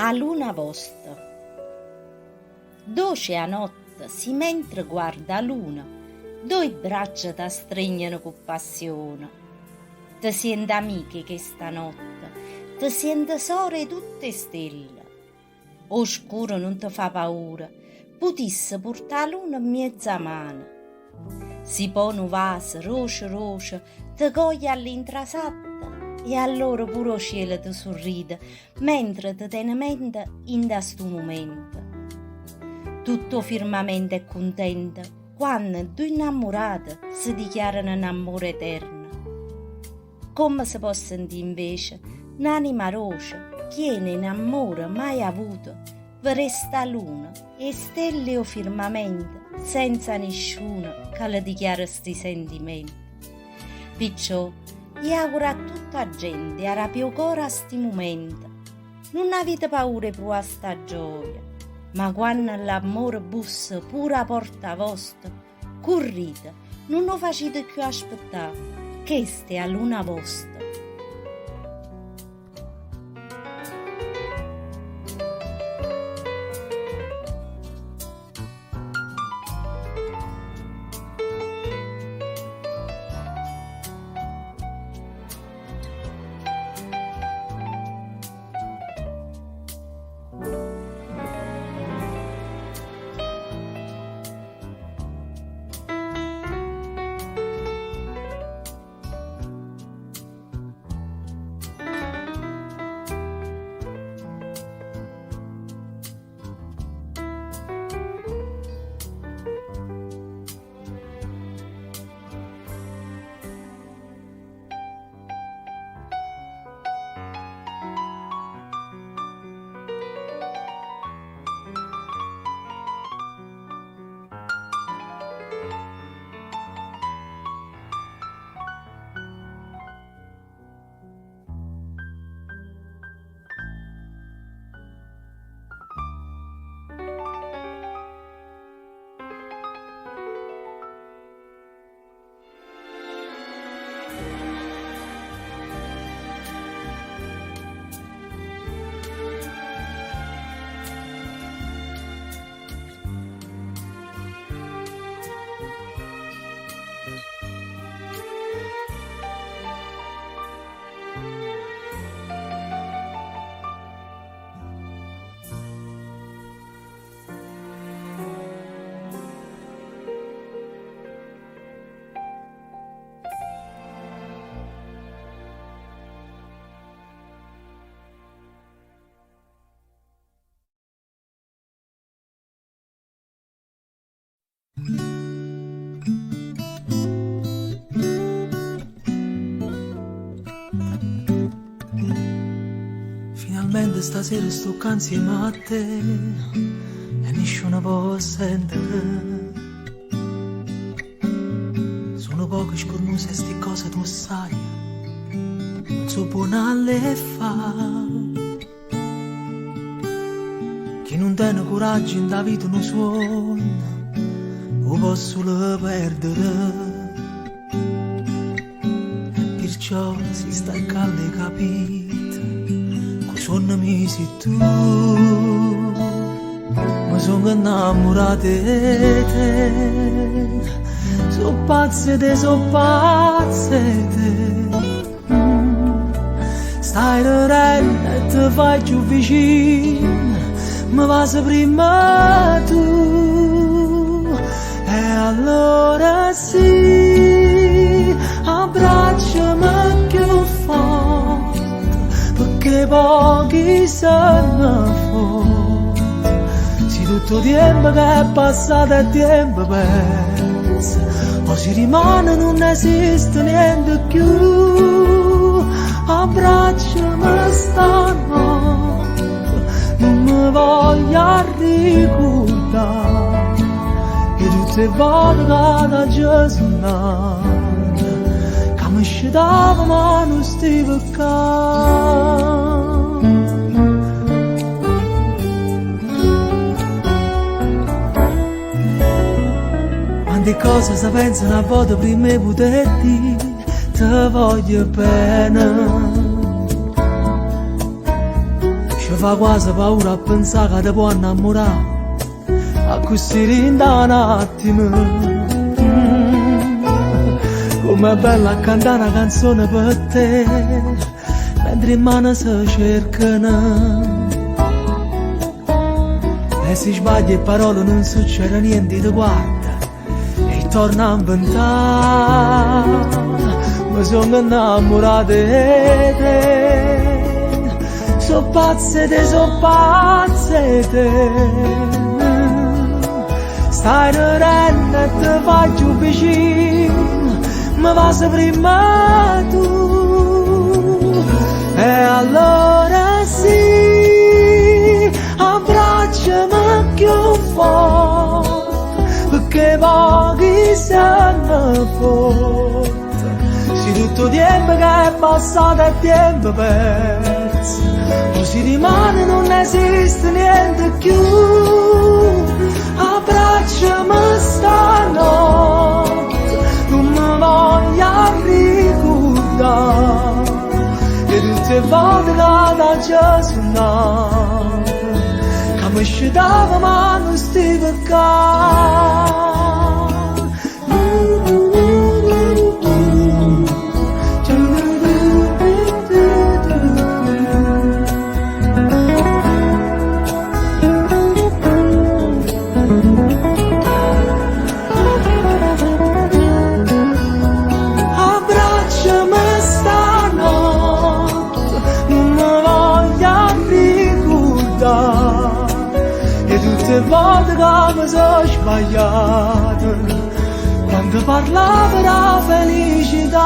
a luna vostra. Doce a notte, si mentre guarda luna, due braccia ti stringono con passione. Ti senti amiche che stanotte, ti senti sore tutte stelle. Oscuro non ti fa paura, potesse portare la luna in mezza mano. Si pone un vaso roce, ti coglie all'intrasatta e allora pure il cielo ti sorride mentre ti tiene mente in questo momento. Tutto firmamento è contento quando due innamorate si dichiarano in amore eterno. Come si può sentire invece un'anima roce, piena in amore mai avuto, per resta luna e stelle o firmamento senza nessuno che le dichiara sti sentimenti. Perciò io auguro a tutta la gente a rapire cuore a sti momenti. Non avete paura per questa gioia, ma quando l'amore bussa pure a porta vostra, corrite, non lo facete più aspettare, che stia a luna vostra. Finalmente stasera sto qua insieme a te e nessuno può sentire. Sono poche scornuse sti cose tu sai, non so buone fa. Chi non tiene coraggio in da vita non suona, o posso le perdere. E perciò si sta calde capite, coi suoni mesi tu. Ma sono innamorata di te, so pazze te, Stai ridendo e ti fai più vicino, mi vas prima tu. E allora sì, abbracciami più forte, perché pochi sono forti. Se tutto tempo che è passato è tempo perso, o si rimane non esiste niente più. Abbracciami stanotte, non mi voglio ricordare che tutte le volte che Gesù che mi scitava ma non stava qua. Quante cose si pensano a volte prima di poter dire ti voglio bene. Ci fa quasi paura a pensare che ti può innamorare a così da un attimo. Com'è bella a cantare una canzone per te mentre in mano si cercano. E si sbaglia e parole non succede niente, ti guarda e torna a inventare. Mi sono innamorato di te, so pazze te, stai ridendo e ti faccio vicino, mi passi prima tu. E allora sì, abbracciami più forte, perché pochi sanno forte. Se tutto tempo che è passato è tempo perso, così rimane non esiste niente più. Abbracciami stanotte, non mi voglio ricordare che tutte le volte che ci suonava che mi scitava ma non sti peccando. Tutte le volte che mi sono sbagliato quando parlavo della felicità.